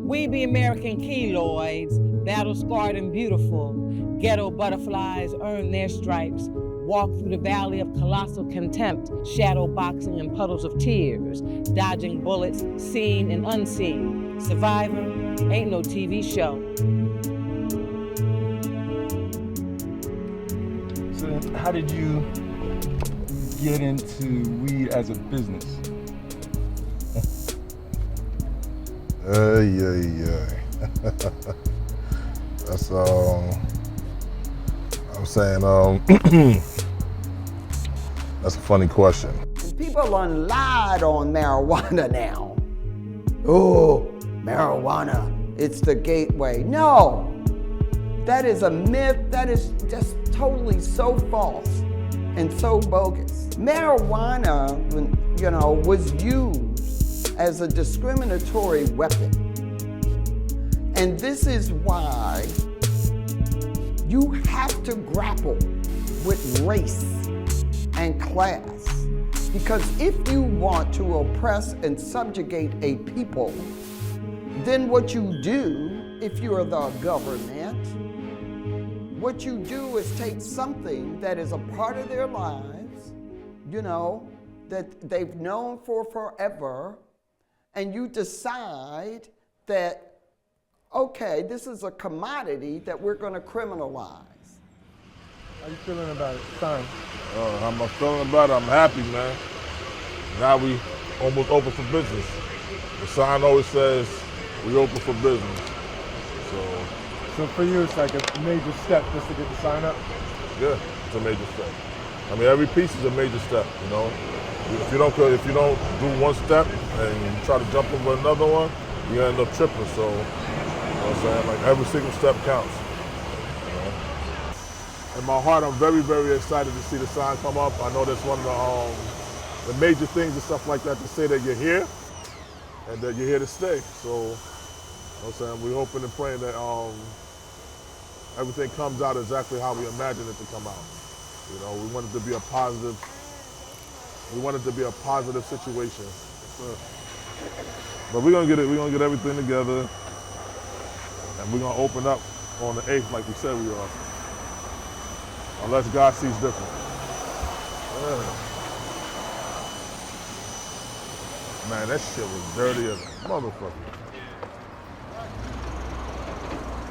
We be American keloids, battle-scarred and beautiful. Ghetto butterflies earn their stripes. Walk through the valley of colossal contempt, shadow boxing in puddles of tears, dodging bullets, seen and unseen. Survivor ain't no TV show. So how did you get into weed as a business? That's I'm saying that's a funny question. People done lied on marijuana now. Oh, marijuana, it's the gateway. No, that is a myth. That is just totally so false and so bogus. Marijuana, was used as a discriminatory weapon. And this is why you have to grapple with race and class. Because if you want to oppress and subjugate a people, then what you do, if you're the government, what you do is take something that is a part of their lives, that they've known for forever, and you decide that, okay, this is a commodity that we're going to criminalize. How you feeling about it, son? How am I feeling about it? I'm happy, man. Now we almost open for business. The sign always says we open for business. So for you, it's like a major step just to get the sign up? Yeah, it's a major step. I mean, every piece is a major step, If you don't do one step and try to jump over another one, you end up tripping. So, what I'm saying? Like every single step counts. In my heart, I'm very, very excited to see the sign come up. I know that's one of the major things and stuff like that to say that you're here and that you're here to stay. So, I'm saying we're hoping and praying that everything comes out exactly how we imagine it to come out. We want it to be a positive. We want it to be a positive situation. But we're gonna get it. We're gonna get everything together, and we're gonna open up on the 8th, like we said we are. Unless God sees different. Man, that shit was dirty as a motherfucker.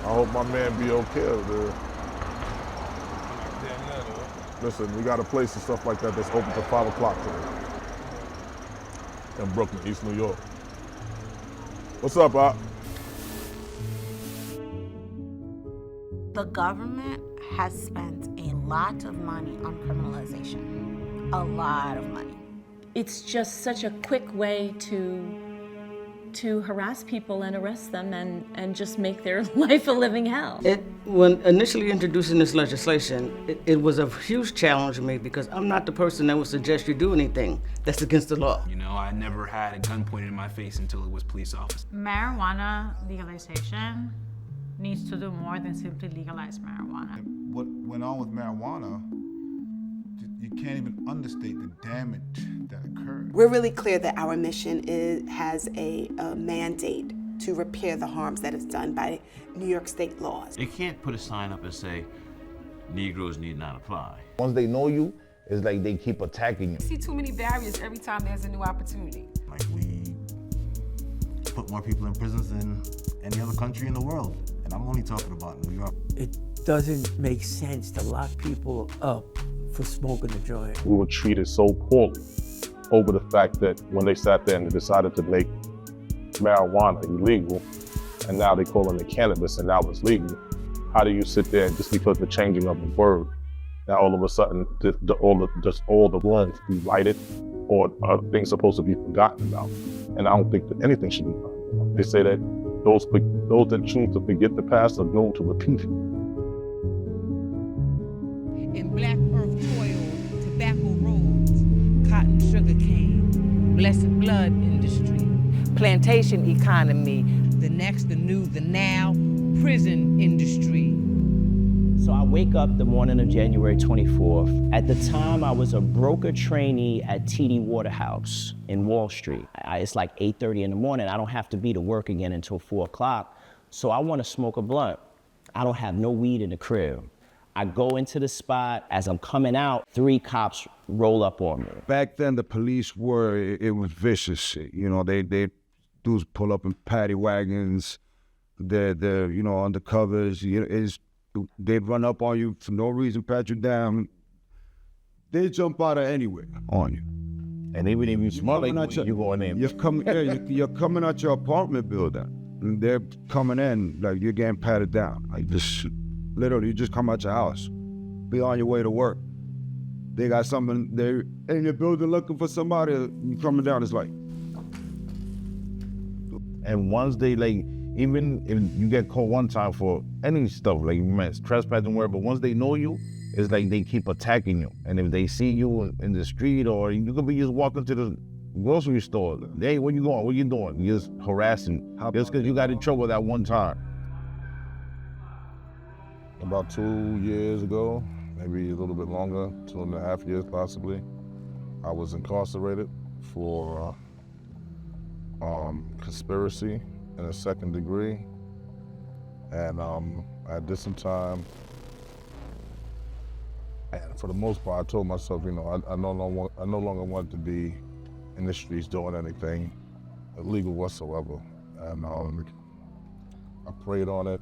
I hope my man be okay over there. Listen, we got a place and stuff like that that's open till 5 o'clock today. In Brooklyn, East New York. What's up, Op? The government has spent a lot of money on criminalization. A lot of money. It's just such a quick way to harass people and arrest them and just make their life a living hell. When initially introducing this legislation, it was a huge challenge to me because I'm not the person that would suggest you do anything that's against the law. I never had a gun pointed in my face until it was police officers. Marijuana legalization needs to do more than simply legalize marijuana. What went on with marijuana, you can't even understate the damage that occurred. We're really clear that our mission has a mandate to repair the harms that is done by New York state laws. They can't put a sign up and say, Negroes need not apply. Once they know you, it's like they keep attacking you. I see too many barriers every time there's a new opportunity. Like we put more people in prisons than any other country in the world. And I'm only talking about New York. It doesn't make sense to lock people up for smoking a joint. We were treated so poorly over the fact that when they sat there and they decided to make marijuana illegal, and now they're calling it cannabis and now it's legal. How do you sit there and just because of the changing of the word, now all of a sudden all the ones be righted or are things supposed to be forgotten about? And I don't think that anything should be forgotten about. They say that those that choose to forget the past are known to repeat it. In black earth toil, tobacco rolls, cotton sugar cane, blessed blood industry, plantation economy, the next, the new, the now, prison industry. So I wake up the morning of January 24th. At the time, I was a broker trainee at TD Waterhouse in Wall Street. It's like 8:30 in the morning. I don't have to be to work again until 4 o'clock. So I want to smoke a blunt. I don't have no weed in the crib. I go into the spot. As I'm coming out, 3 cops roll up on me. Back then, the police it was vicious. You know, they dudes pull up in paddy wagons. They're undercovers. They'd run up on you for no reason, pat you down. They jump out of anywhere on you. And they wouldn't even smell like you going in. You're coming out your apartment building. And they're coming in like you're getting patted down. Like just literally, you just come out your house, be on your way to work. They got something, they're in your building looking for somebody, you coming down, it's like. And once they even if you get caught one time for any stuff, trespassing, whatever, but once they know you, it's like they keep attacking you. And if they see you in the street, or you could be just walking to the grocery store, hey, where you going? What you doing? You're just harassing, just because you got in trouble that one time. About 2 years ago, maybe a little bit longer, 2.5 years possibly, I was incarcerated for conspiracy in a 2nd degree. And I did some time. And for the most part, I told myself, I no longer wanted to be in the streets doing anything illegal whatsoever. And I prayed on it,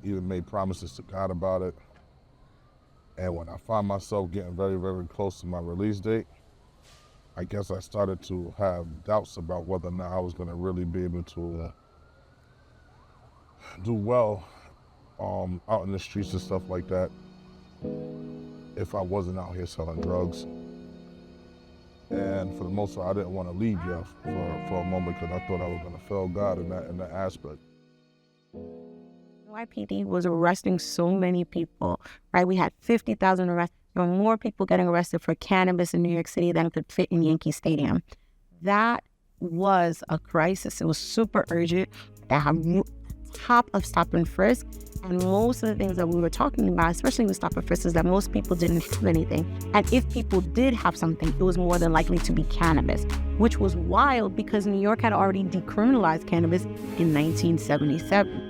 even made promises to God about it. And when I found myself getting very, very close to my release date, I guess I started to have doubts about whether or not I was going to really be able to do well out in the streets and stuff like that if I wasn't out here selling drugs. And for the most part, I didn't want to leave yet for a moment because I thought I was going to fail God in that aspect. NYPD was arresting so many people, right? We had 50,000 arrests. There were more people getting arrested for cannabis in New York City than could fit in Yankee Stadium. That was a crisis. It was super urgent. They have top of stop and frisk. And most of the things that we were talking about, especially with stop and frisk, is that most people didn't have anything. And if people did have something, it was more than likely to be cannabis, which was wild because New York had already decriminalized cannabis in 1977.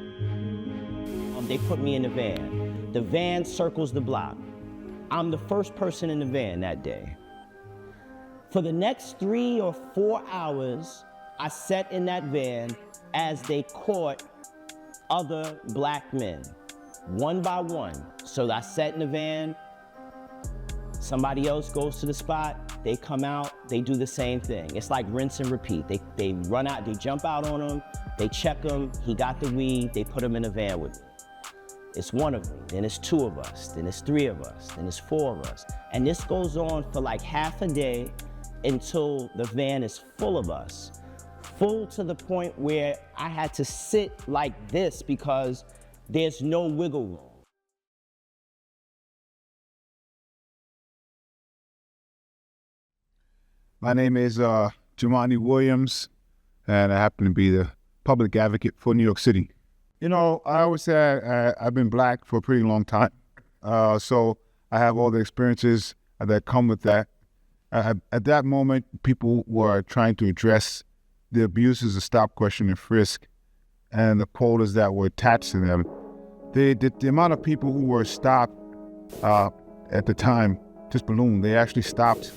They put me in the van. The van circles the block. I'm the first person in the van that day. For the next 3 or 4 hours, I sat in that van as they caught other black men, one by one. So I sat in the van, somebody else goes to the spot, they come out, they do the same thing. It's like rinse and repeat. They run out, they jump out on him, they check him, he got the weed, they put him in the van with me. It's one of me, then it's 2 of us, then it's 3 of us, then it's 4 of us. And this goes on for like half a day until the van is full of us. Full to the point where I had to sit like this because there's no wiggle room. My name is Jamani Williams, and I happen to be the public advocate for New York City. I always say I've been black for a pretty long time, so I have all the experiences that come with that. At that moment, people were trying to address the abuses of stop, question, and frisk, and the quotas that were attached to them. The amount of people who were stopped at the time just ballooned. They actually stopped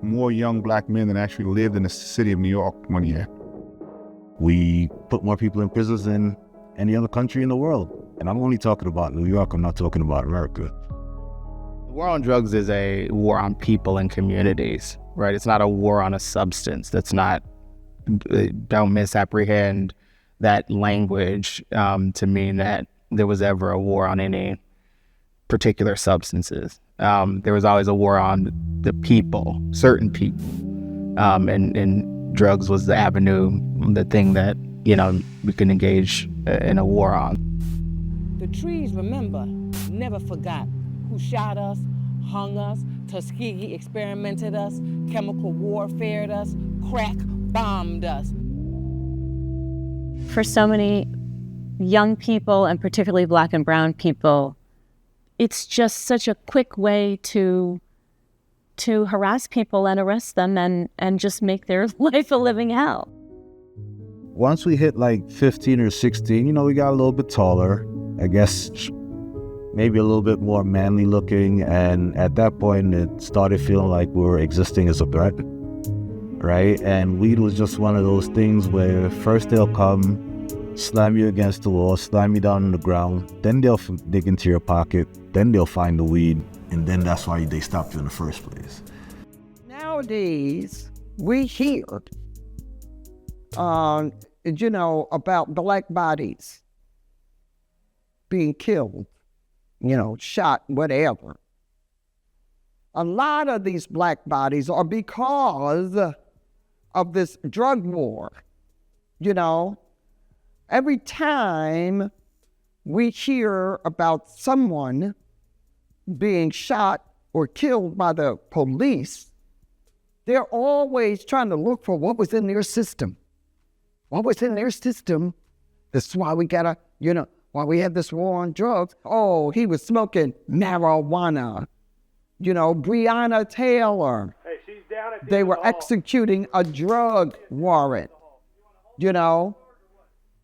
more young black men than actually lived in the city of New York one year. We put more people in prisons than any other country in the world. And I'm only talking about New York, I'm not talking about America. The war on drugs is a war on people and communities, right? It's not a war on a substance. Don't misapprehend that language to mean that there was ever a war on any particular substances. There was always a war on the people, certain people. And drugs was the avenue, the thing that, we can engage in a war on. The trees, remember, never forgot who shot us, hung us, Tuskegee experimented us, chemical warfared us, crack bombed us. For so many young people, and particularly Black and brown people, it's just such a quick way to harass people and arrest them and just make their life a living hell. Once we hit like 15 or 16, you know, we got a little bit taller, I guess maybe a little bit more manly looking. And at that point, it started feeling like we were existing as a threat, right? And weed was just one of those things where first they'll come, slam you against the wall, slam you down on the ground, then they'll dig into your pocket, then they'll find the weed, and then that's why they stopped you in the first place. Nowadays, we hear, you know, about black bodies being killed, you know, shot, whatever. A lot of these black bodies are because of this drug war, you know. Every time we hear about someone being shot or killed by the police, they're always trying to look for what was in their system. What was in their system? That's why we gotta, you know, why we have this war on drugs. Oh, he was smoking marijuana. You know, Breonna Taylor. Hey, she's down at they were executing a drug warrant, you know.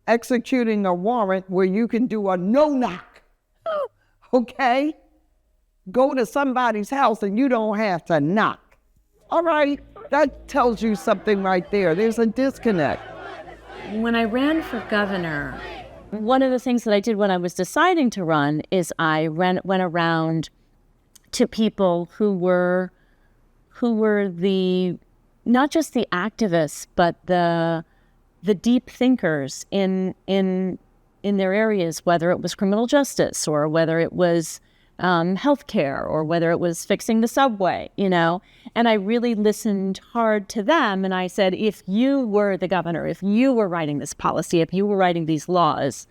Executing a warrant where you can do a no-knock, okay? Go to somebody's house and you don't have to knock. All right, that tells you something right there. There's a disconnect. When I ran for governor, one of the things that I did when I was deciding to run is I went around to people who were the, not just the activists, but the deep thinkers in their areas, whether it was criminal justice or whether it was healthcare or whether it was fixing the subway, you know. And I really listened hard to them. And I said, if you were the governor, if you were writing this policy, if you were writing these laws,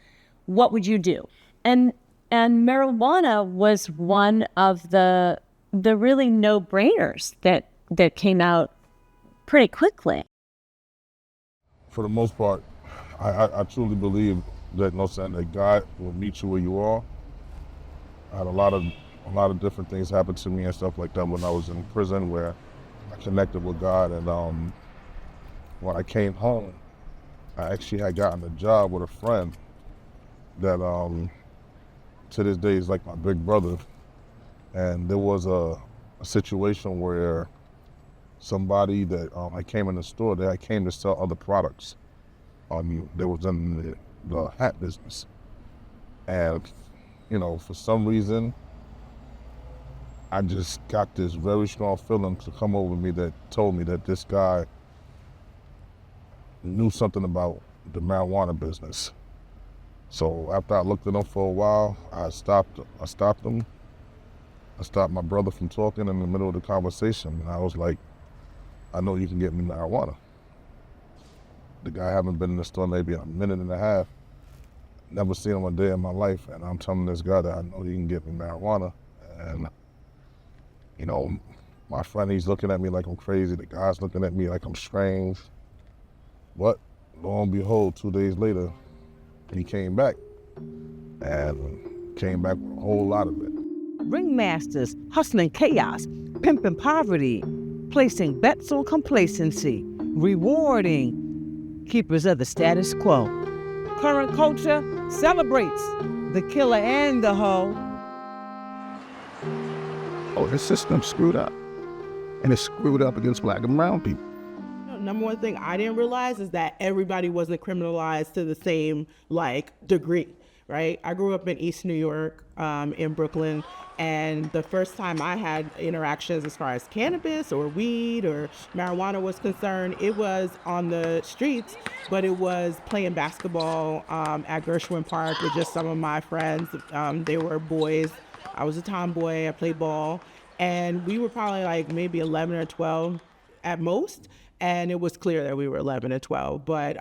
what would you do? And marijuana was one of the really no-brainers that came out pretty quickly. For the most part, I truly believe that, that God will meet you where you are. I had a lot of different things happen to me and stuff like that when I was in prison, where I connected with God. And when I came home, I actually had gotten a job with a friend that to this day is like my big brother. And there was a situation where somebody that I came in the store, that I came to sell other products. They was in the hat business. And, you know, for some reason, I just got this very strong feeling to come over me that told me that this guy knew something about the marijuana business. So after I looked at him for a while, I stopped him. I stopped my brother from talking in the middle of the conversation. And I was like, I know you can get me marijuana. The guy haven't been in the store maybe a minute and a half. Never seen him a day in my life. And I'm telling this guy that I know he can get me marijuana. And, you know, my friend, he's looking at me like I'm crazy. The guy's looking at me like I'm strange. But lo and behold, 2 days later, he came back. And came back with a whole lot of it. Ringmasters, hustling chaos, pimping poverty, placing bets on complacency, rewarding keepers of the status quo. Current culture celebrates the killer and the hoe. Oh, the system's screwed up. And it's screwed up against black and brown people. Number one thing I didn't realize is that everybody wasn't criminalized to the same, degree, right? I grew up in East New York, in Brooklyn, and the first time I had interactions as far as cannabis or weed or marijuana was concerned, it was on the streets, but it was playing basketball at Gershwin Park with just some of my friends. They were boys. I was a tomboy. I played ball. And we were probably maybe 11 or 12 at most. And it was clear that we were 11 and 12. But,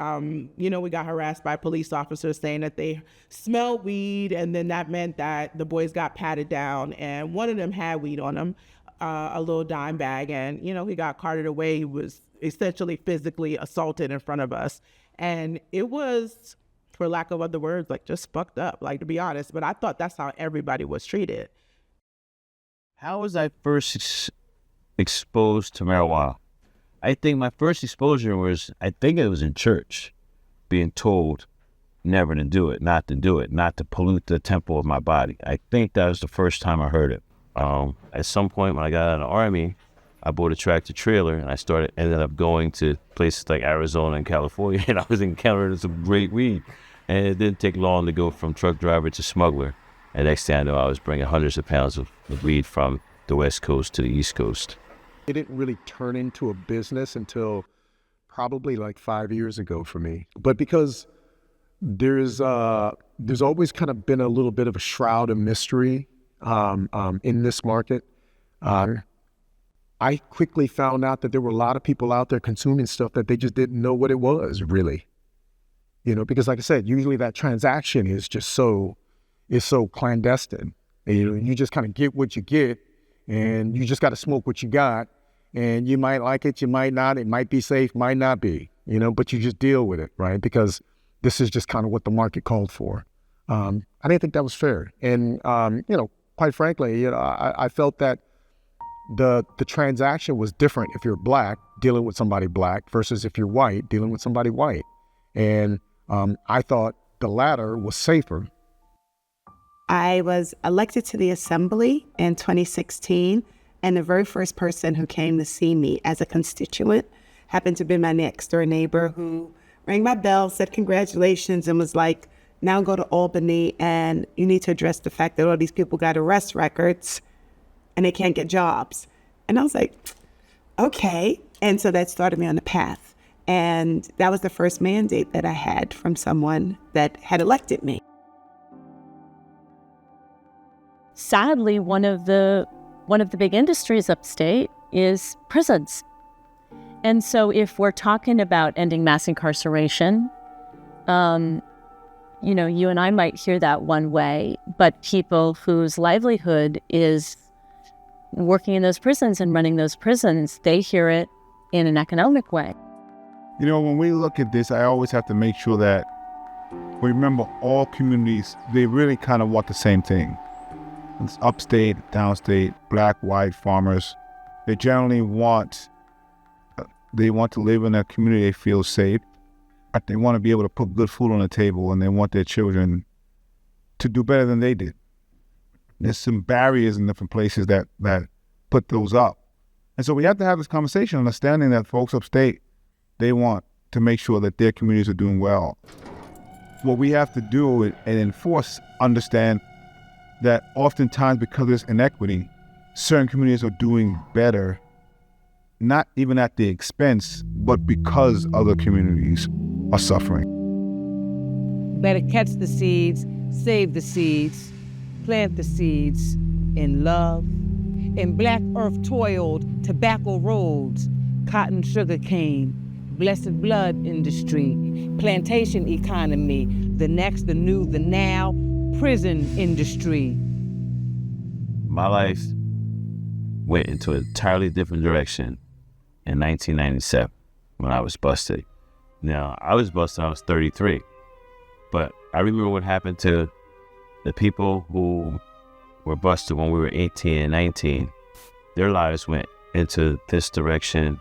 we got harassed by police officers saying that they smelled weed. And then that meant that the boys got patted down. And one of them had weed on him, a little dime bag. And, he got carted away. He was essentially physically assaulted in front of us. And it was, for lack of other words, just fucked up, to be honest. But I thought that's how everybody was treated. How was I first exposed to marijuana? I think my first exposure was, I think it was in church, being told never to do it, not to pollute the temple of my body. I think that was the first time I heard it. At some point when I got out of the Army, I bought a tractor trailer and I ended up going to places like Arizona and California, and I was encountering some great weed. And it didn't take long to go from truck driver to smuggler. And next thing I know, I was bringing hundreds of pounds of weed from the West Coast to the East Coast. It didn't really turn into a business until probably like 5 years ago for me. But because there's always kind of been a little bit of a shroud of mystery in this market. I quickly found out that there were a lot of people out there consuming stuff that they just didn't know what it was, really. You know, because like I said, usually that transaction is just so clandestine. And, you know, you just kind of get what you get, and you just got to smoke what you got, and you might like it, you might not, it might be safe, might not be, you know, but you just deal with it, right? Because this is just kind of what the market called for. I didn't think that was fair. And, you know, quite frankly, you know, I felt that the transaction was different if you're black dealing with somebody black versus if you're white dealing with somebody white. And I thought the latter was safer. I was elected to the assembly in 2016, and the very first person who came to see me as a constituent happened to be my next door neighbor, who rang my bell, said congratulations, and was like, now go to Albany and you need to address the fact that all these people got arrest records and they can't get jobs. And I was like, okay. And so that started me on the path. And that was the first mandate that I had from someone that had elected me. Sadly, one of the big industries upstate is prisons. And so if we're talking about ending mass incarceration, you know, you and I might hear that one way, but people whose livelihood is working in those prisons and running those prisons, they hear it in an economic way. You know, when we look at this, I always have to make sure that we remember all communities, they really kind of want the same thing. It's upstate, downstate, black, white, farmers. They generally want to live in a community they feel safe. They want to be able to put good food on the table, and they want their children to do better than they did. There's some barriers in different places that put those up. And so we have to have this conversation, understanding that folks upstate, they want to make sure that their communities are doing well. What we have to do and enforce, understand that oftentimes because there's inequity, certain communities are doing better, not even at the expense, but because other communities are suffering. Better catch the seeds, save the seeds, plant the seeds in love. In black earth toiled, tobacco roads, cotton sugar cane, blessed blood industry, plantation economy, the next, the new, the now, prison industry. My life went into an entirely different direction in 1997 when I was busted. Now, I was busted, I was 33, but I remember what happened to the people who were busted when we were 18 and 19. Their lives went into this direction,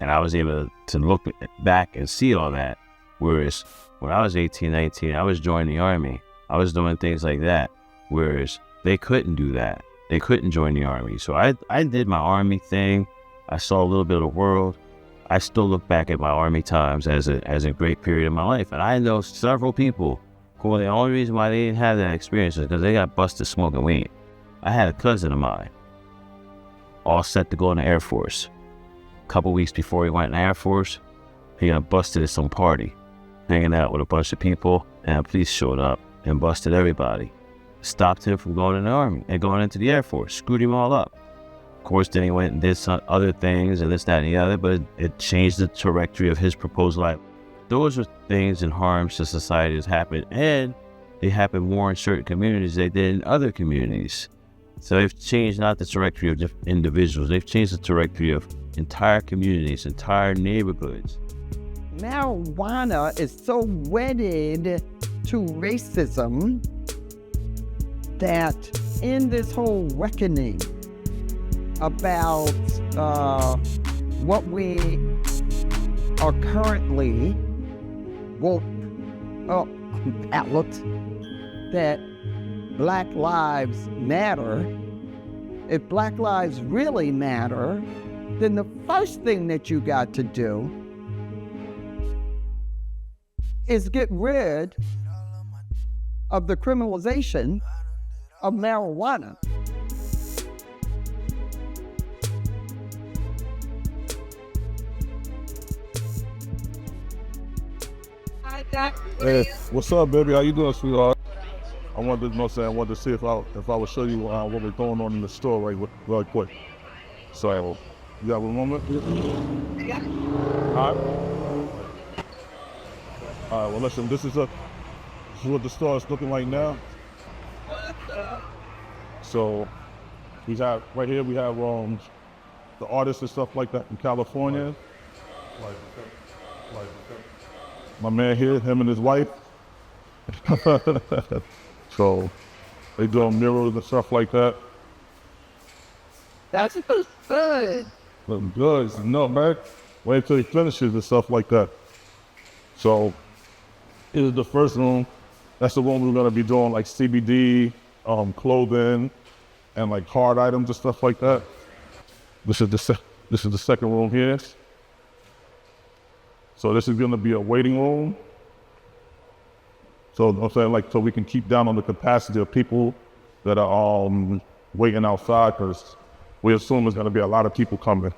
and I was able to look back and see all that. Whereas when I was 18, 19, I was joining the Army. I was doing things like that, whereas they couldn't do that. They couldn't join the Army. So I did my Army thing. I saw a little bit of the world. I still look back at my Army times as a great period of my life. And I know several people who the only reason why they didn't have that experience is because they got busted smoking weed. I had a cousin of mine, all set to go in the Air Force. A couple weeks before he went in the Air Force, he got busted at some party, hanging out with a bunch of people, and the police showed up and busted everybody. Stopped him from going in the Army and going into the Air Force, screwed him all up. Of course, then he went and did some other things and this, that, and the other, but it changed the trajectory of his proposed life. Those are things and harms to society that's happened, and they happen more in certain communities than they did in other communities. So they've changed not the trajectory of different individuals, they've changed the trajectory of entire communities, entire neighborhoods. Marijuana is so wedded to racism that in this whole reckoning about what we are currently about that Black Lives Matter. If Black lives really matter, then the first thing that you got to do is get rid of the criminalization of marijuana. Hey, what's up, baby? How you doing, sweetheart? I wanted to know, I wanted to see if I would show you what was going on in the store right quick. So, you got a moment? Yeah. All right. Well, listen, this is what the store is looking like now. So, we have right here. We have the artists and stuff like that in California. My man here, him and his wife. So they doing murals and stuff like that. That's good. Looking good. No, man. Wait till he finishes and stuff like that. So this is the first room. That's the room we're gonna be doing like CBD, clothing, and like hard items and stuff like that. This is the second room here. So this is gonna be a waiting room. So I'm saying, like, so we can keep down on the capacity of people that are waiting outside, because we assume there's gonna be a lot of people coming,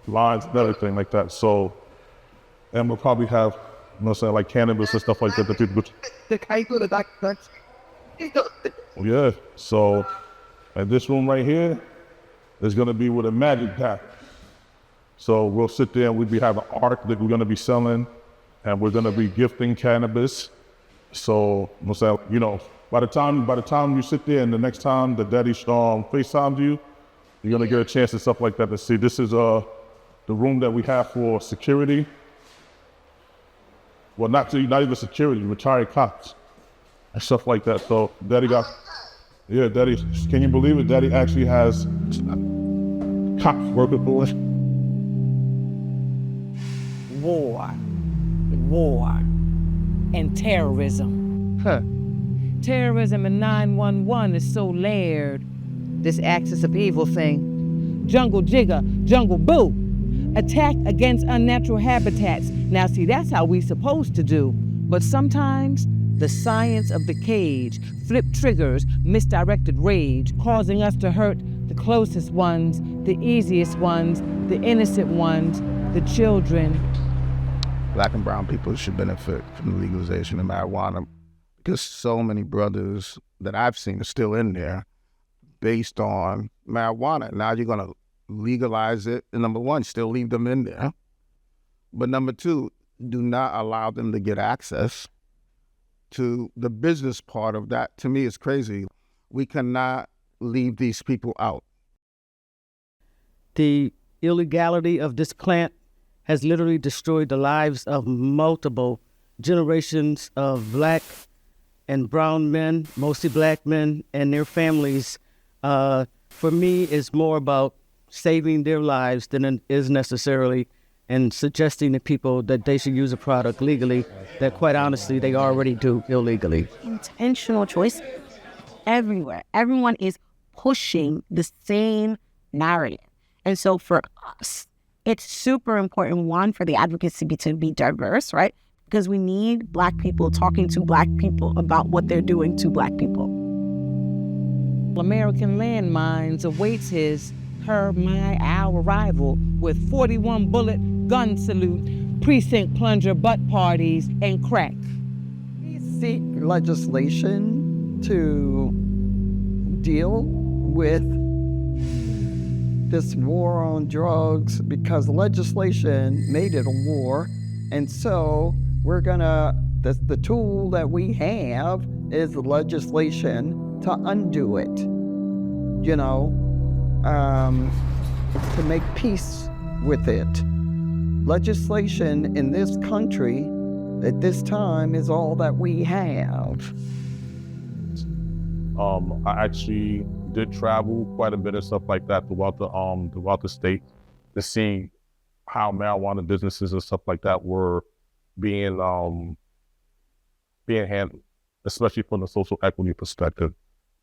lines and everything like that. So, and we'll probably have, like cannabis and stuff like that. Yeah. So, and this room right here is gonna be with a magic pack. So we'll sit there and we'll be having art that we're gonna be selling, and we're gonna be gifting cannabis. So, by the time you sit there and the next time the daddy FaceTimes you, you're gonna get a chance and stuff like that to see. This is the room that we have for security. Well, not even security, retired cops and stuff like that. So daddy, can you believe it? Daddy actually has cops working for us. War, and terrorism. Terrorism and 911 is so layered, this axis of evil thing. Jungle jigger, jungle boo. Attack against unnatural habitats. Now see, that's how we supposed to do. But sometimes the science of the cage flip triggers misdirected rage, causing us to hurt the closest ones, the easiest ones, the innocent ones, the children. Black and brown people should benefit from the legalization of marijuana, because so many brothers that I've seen are still in there based on marijuana. Now you're gonna legalize it, and number one, still leave them in there. But number two, do not allow them to get access to the business part of that. To me, is crazy. We cannot leave these people out. The illegality of this plant has literally destroyed the lives of multiple generations of Black and brown men, mostly Black men, and their families. For me, it's more about saving their lives than it is necessarily and suggesting to people that they should use a product legally that, quite honestly, they already do illegally. Intentional choice everywhere. Everyone is pushing the same narrative. And so for us, it's super important, one, for the advocacy to be diverse, right? Because we need Black people talking to Black people about what they're doing to Black people. American landmines awaits our arrival with 41 bullet gun salute, precinct plunger butt parties, and crack. We seek legislation to deal with this war on drugs, because legislation made it a war, and so we're gonna, the tool that we have is legislation to undo it, to make peace with it. Legislation in this country at this time is all that we have. I actually did travel quite a bit and stuff like that throughout the state to see how marijuana businesses and stuff like that were being handled, especially from the social equity perspective,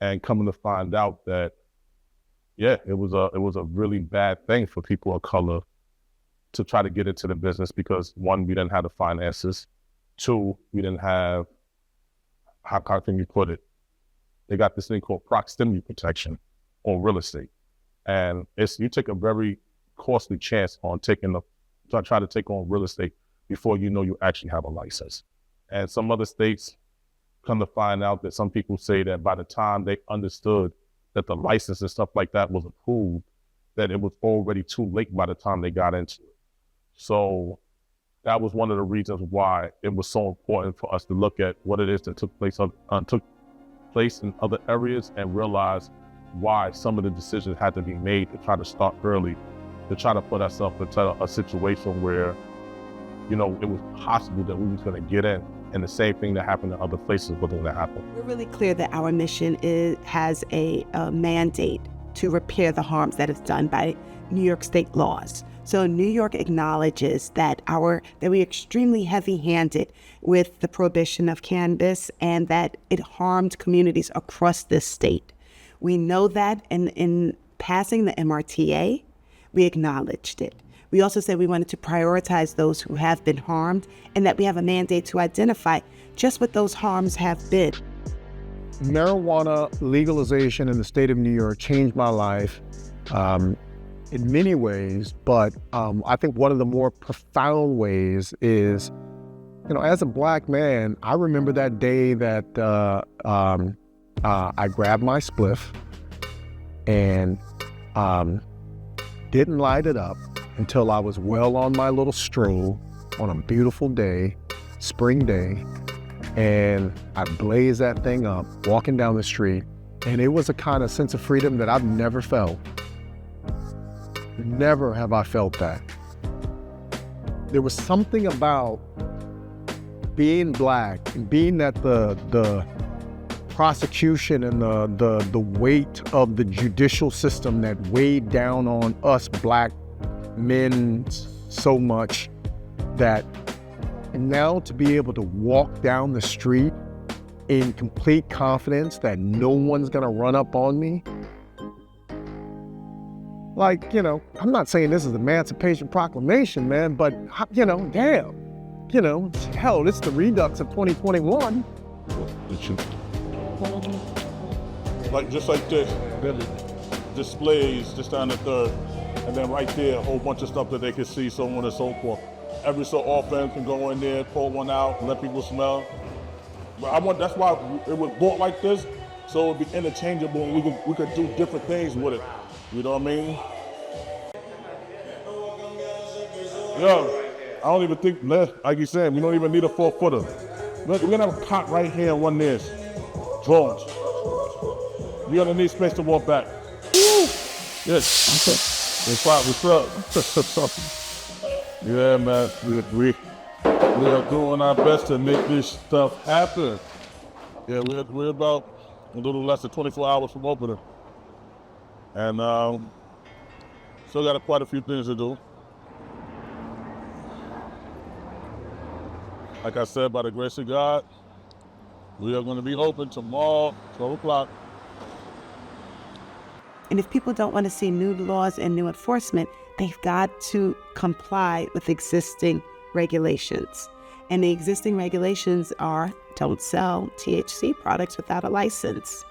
and coming to find out that, yeah, it was a really bad thing for people of color to try to get into the business because, one, we didn't have the finances. Two, we didn't have, how can you put it? They got this thing called proximity protection on real estate. And you take a very costly chance on try to take on real estate before you know you actually have a license. And some other states come to find out that some people say that by the time they understood that the license and stuff like that was approved, that it was already too late by the time they got into it. So that was one of the reasons why it was so important for us to look at what it is that took place in other areas and realize why some of the decisions had to be made to try to start early, to try to put ourselves into a situation where, it was possible that we was going to get in, and the same thing that happened in other places wasn't going to happen. We're really clear that our mission has a mandate to repair the harms that is done by New York state laws. So New York acknowledges that we're extremely heavy-handed with the prohibition of cannabis and that it harmed communities across this state. We know that, and in passing the MRTA, we acknowledged it. We also said we wanted to prioritize those who have been harmed and that we have a mandate to identify just what those harms have been. Marijuana legalization in the state of New York changed my life in many ways, but I think one of the more profound ways is, as a Black man, I remember that day that I grabbed my spliff and didn't light it up until I was well on my little stroll on a beautiful day, spring day, and I blazed that thing up, walking down the street, and it was a kind of sense of freedom that I've never felt. Never have I felt that. There was something about being Black and being that the prosecution and the weight of the judicial system that weighed down on us Black men so much that now to be able to walk down the street in complete confidence that no one's gonna run up on me. Like, I'm not saying this is Emancipation Proclamation, man, but, damn. Hell, this is the redux of 2021. Just like this, displays just down the third, and then right there, a whole bunch of stuff that they can see, so on and so forth. Every so often can go in there, pull one out, let people smell. But that's why it was bought like this, so it would be interchangeable and we could do different things with it. You know what I mean? Yo, I don't even think, like you said, we don't even need a 4-footer. Look, we're gonna have a cot right here and one there. Drones. You're gonna need space to walk back. Woo! Yes. What's up? Yeah, man. We are doing our best to make this stuff happen. Yeah, we're about a little less than 24 hours from opening. And still got quite a few things to do. Like I said, by the grace of God, we are going to be open tomorrow, 12 o'clock. And if people don't want to see new laws and new enforcement, they've got to comply with existing regulations. And the existing regulations are don't sell THC products without a license.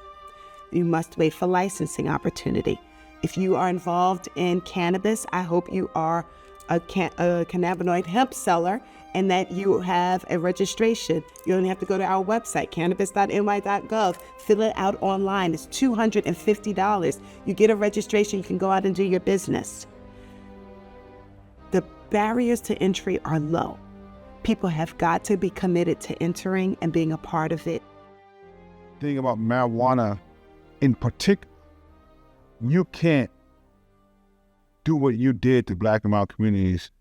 You must wait for licensing opportunity. If you are involved in cannabis, I hope you are a cannabinoid hemp seller and that you have a registration. You only have to go to our website, cannabis.ny.gov, fill it out online. It's $250. You get a registration, you can go out and do your business. The barriers to entry are low. People have got to be committed to entering and being a part of it. The thing about marijuana in particular, you can't do what you did to Black and brown communities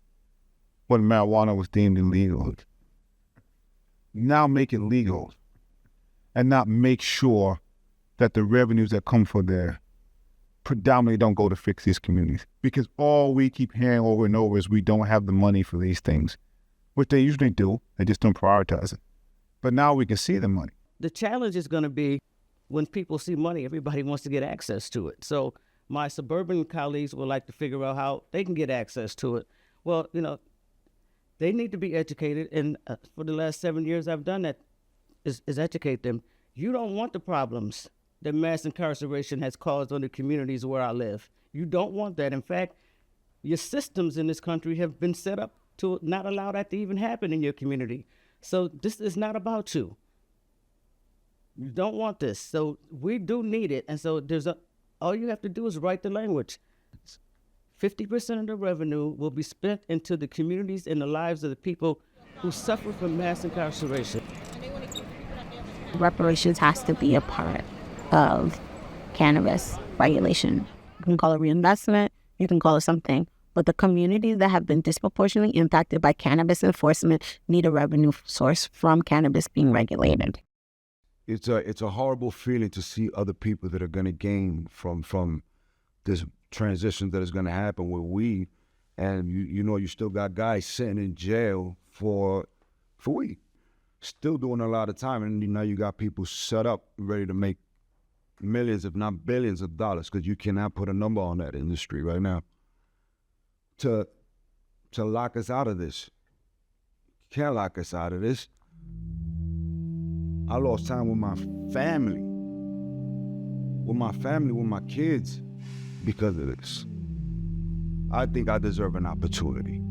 when marijuana was deemed illegal. Now make it legal and not make sure that the revenues that come from there predominantly don't go to fix these communities, because all we keep hearing over and over is we don't have the money for these things, which they usually do. They just don't prioritize it. But now we can see the money. The challenge is going to be when people see money, everybody wants to get access to it. So my suburban colleagues would like to figure out how they can get access to it. Well, they need to be educated. And for the last 7 years I've done that is educate them. You don't want the problems that mass incarceration has caused on the communities where I live. You don't want that. In fact, your systems in this country have been set up to not allow that to even happen in your community. So this is not about you. You don't want this. So we do need it. And so all you have to do is write the language. 50% of the revenue will be spent into the communities and the lives of the people who suffer from mass incarceration. Reparations has to be a part of cannabis regulation. You can call it reinvestment, you can call it something, but the communities that have been disproportionately impacted by cannabis enforcement need a revenue source from cannabis being regulated. It's a horrible feeling to see other people that are going to gain from this transition that is going to happen with weed, and you still got guys sitting in jail for weed, still doing a lot of time, and now you got people set up ready to make millions, if not billions of dollars, because you cannot put a number on that industry right now. To lock us out of this, can't lock us out of this. I lost time with my family, with my kids because of this. I think I deserve an opportunity.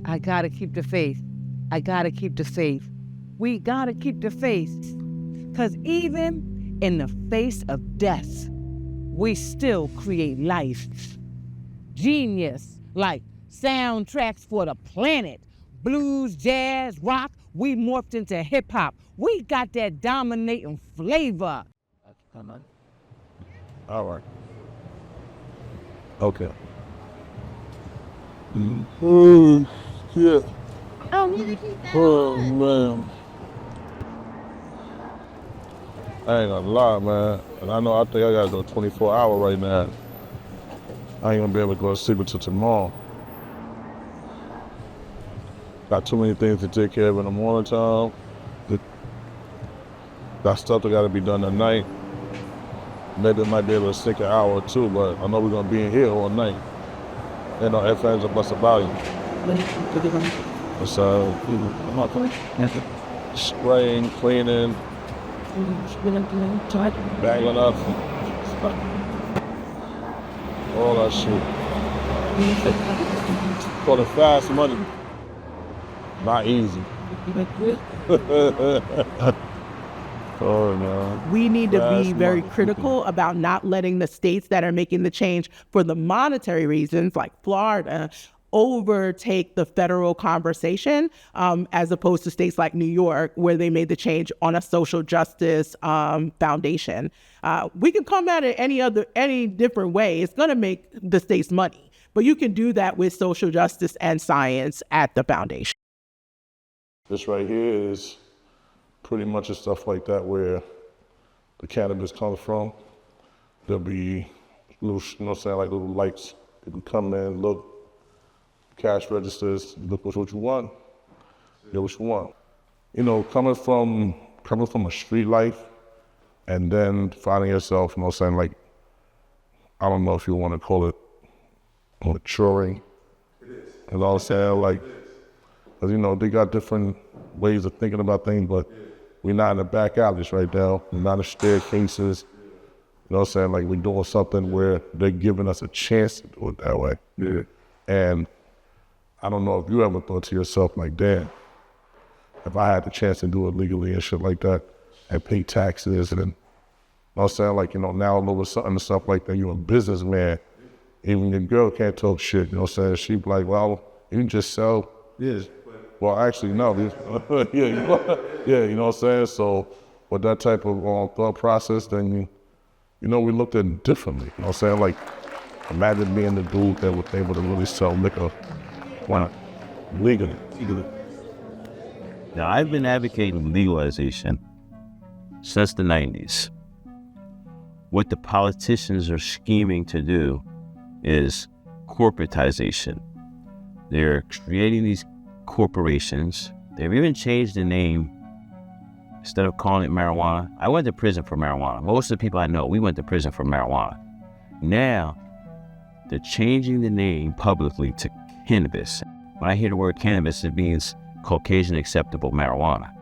I gotta keep the faith. I gotta keep the faith. We gotta keep the faith. Because even in the face of death, we still create life. Genius, like soundtracks for the planet. Blues, jazz, rock, we morphed into hip hop. We got that dominating flavor. All right. Okay. Oh, shit. Oh, man. I ain't gonna lie, man. And I think I gotta go 24-hour right now. I ain't gonna be able to go to sleep until tomorrow. Got too many things to take care of in the morning time. Got stuff that gotta be done at night. Maybe I might be able to stick an hour or two, but I know we're gonna be in here all night. You know, FM's a bust about you. So, spraying, cleaning, bagging up, all that shit. For the fast money, not easy. Oh, no. We need to be Fast very money. critical about not letting the states that are making the change for the monetary reasons, like Florida, overtake the federal conversation, as opposed to states like New York, where they made the change on a social justice foundation. We can come at it any different way. It's going to make the states money, but you can do that with social justice and science at the foundation. This right here is pretty much stuff like that where the cannabis comes from. There'll be little, like little lights. People come in, look, cash registers, look what you want, get what you want. Coming from a street life and then finding yourself, like, I don't know if you want to call it maturing. It is. You know what I'm saying? Like, because, they got different ways of thinking about things, but we're not in the back alleys right now. We're not in staircases. You know what I'm saying? Like, we're doing something where they're giving us a chance to do it that way. Yeah. And I don't know if you ever thought to yourself, like, damn, if I had the chance to do it legally and shit like that and pay taxes and, you know what I'm saying? Like, now all over sudden and stuff like that, you're a businessman. Even your girl can't talk shit, you know what I'm saying? She'd be like, well, you can just sell. Yeah. Well, actually, no. Yeah, you know what I'm saying? So with that type of thought process, then, we looked at it differently. You know what I'm saying? Like, imagine being the dude that was able to really sell liquor legally. Now, I've been advocating legalization since the 90s. what the politicians are scheming to do is corporatization. They're creating these corporations. They've even changed the name. Instead of calling it marijuana, I went to prison for marijuana. Most of the people I know, we went to prison for marijuana. Now, they're changing the name publicly to cannabis. When I hear the word cannabis, it means Caucasian acceptable marijuana.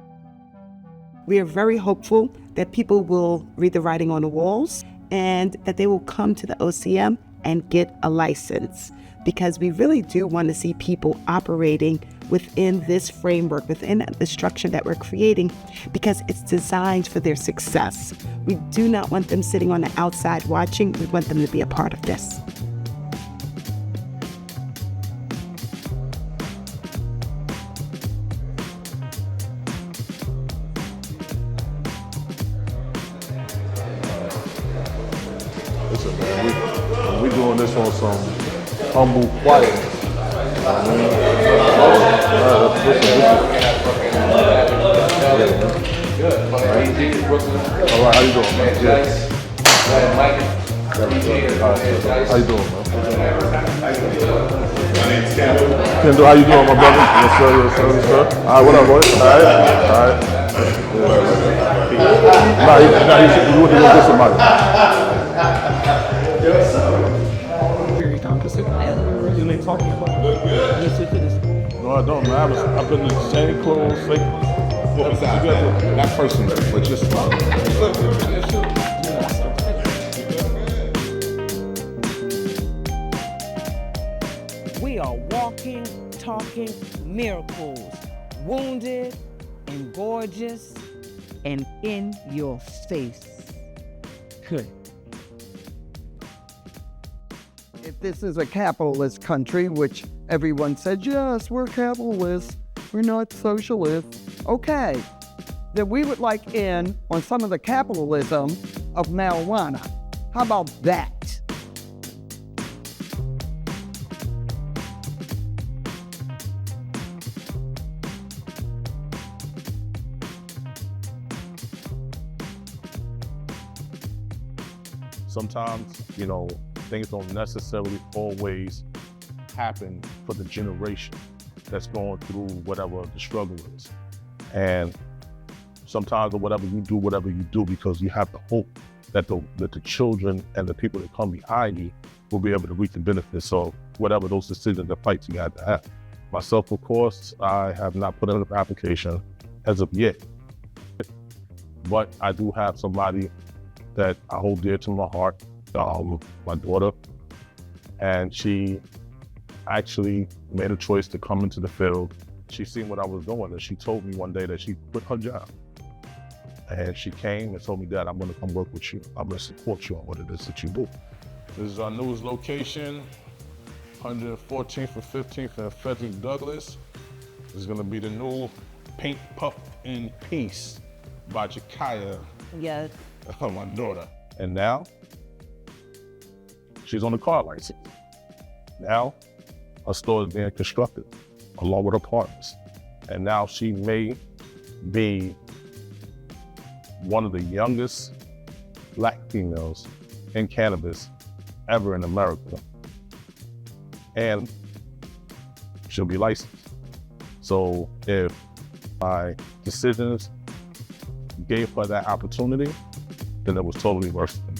We are very hopeful that people will read the writing on the walls and that they will come to the OCM and get a license, because we really do want to see people operating within this framework, within the structure that we're creating, because it's designed for their success. We do not want them sitting on the outside watching. We want them to be a part of this. Listen, man, we doing this on some humble quietness. All right, how you doing, man? Good. How you doing, man? Kendall, how you doing, my brother? Yes, sir, yes, sir, yes, sir. All right, what up, boy? All right. Nah, you wouldn't even get somebody. You ain't talking about it. No, I don't, man. I've been in the same clothes, Well, besides that person, but just We are walking, talking miracles, wounded and gorgeous and in your face. Good. If this is a capitalist country, which everyone said, yes, we're capitalists, we're not socialists. Okay, then we would like in on some of the capitalism of marijuana. How about that? Sometimes, things don't necessarily always happen for the generation that's going through whatever the struggle is. And sometimes whatever you do because you have the hope that the children and the people that come behind you will be able to reap the benefits of whatever those decisions and fights you got to have. Myself, of course, I have not put in an application as of yet, but I do have somebody that I hold dear to my heart, my daughter, and she actually made a choice to come into the field. She seen what I was doing, and she told me one day that she quit her job. And she came and told me, Dad, I'm gonna come work with you. I'm gonna support you on what it is that you do. This is our newest location, 114th and 15th and Frederick Douglass. This is gonna be the new Paint Puff in Peace by Jakaya. Yes. My daughter. And now, she's on the car license. Now, her store is being constructed along with her partners. And now she may be one of the youngest Black females in cannabis ever in America. And she'll be licensed. So if my decisions gave her that opportunity, then it was totally worth it.